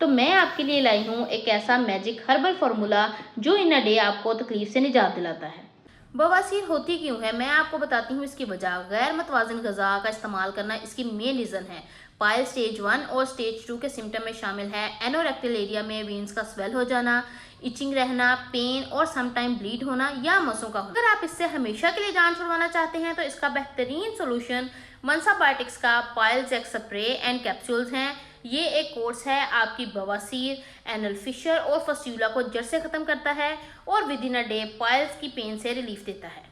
तो मैं आपके लिए लाई हूँ एक ऐसा मैजिक हर्बल फार्मूला जो इन अ डे आपको तकलीफ से निजात दिलाता है। बवासीर होती क्यों है, मैं आपको बताती हूँ इसकी वजह। गैर मतवाजन ग़िज़ा का इस्तेमाल करना इसकी मेन रीज़न है। पाइल स्टेज 1 और स्टेज 2 के सिम्टम में शामिल है एनोरेक्टल एरिया में वीन्स का स्वेल हो जाना, इचिंग रहना, पेन और समटाइम ब्लीड होना या मसों का होना। अगर आप इससे हमेशा के लिए जान छुड़वाना चाहते हैं तो इसका बेहतरीन सोल्यूशन मनसब बायोटिक्स का piles x spray and capsules हैं। ये एक कोर्स है आपकी बवासीर, एनल फिशर और फस्ट्यूला को जड़ से ख़त्म करता है और with in a day piles की पेन से रिलीफ देता है।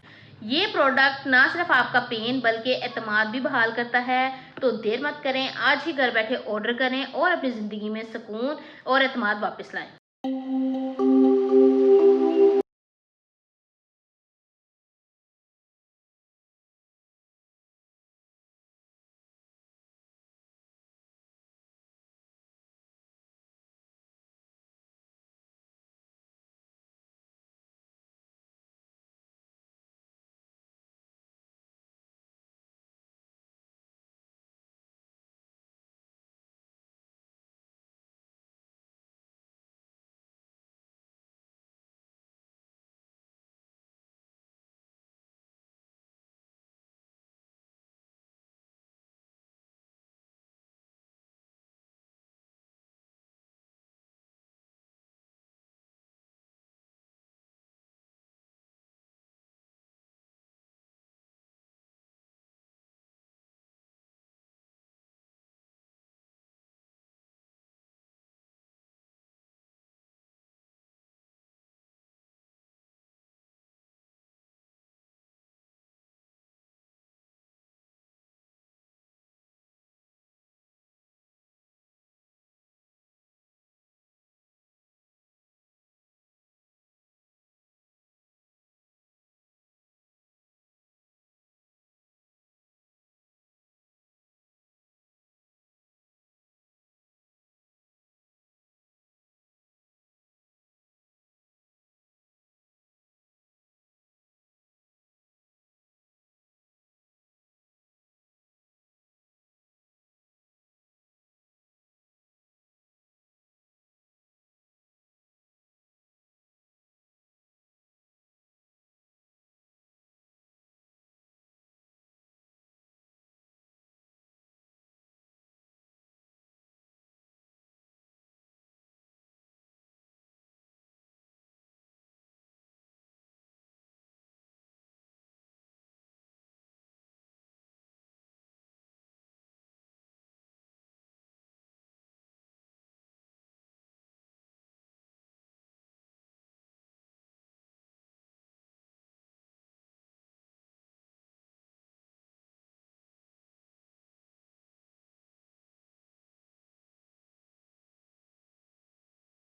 ये प्रोडक्ट ना सिर्फ आपका पेन बल्कि एतमाद भी बहाल करता है। तो देर मत करें, आज ही घर बैठे ऑर्डर करें और अपनी ज़िंदगी में सुकून और एतमाद वापस लाएं।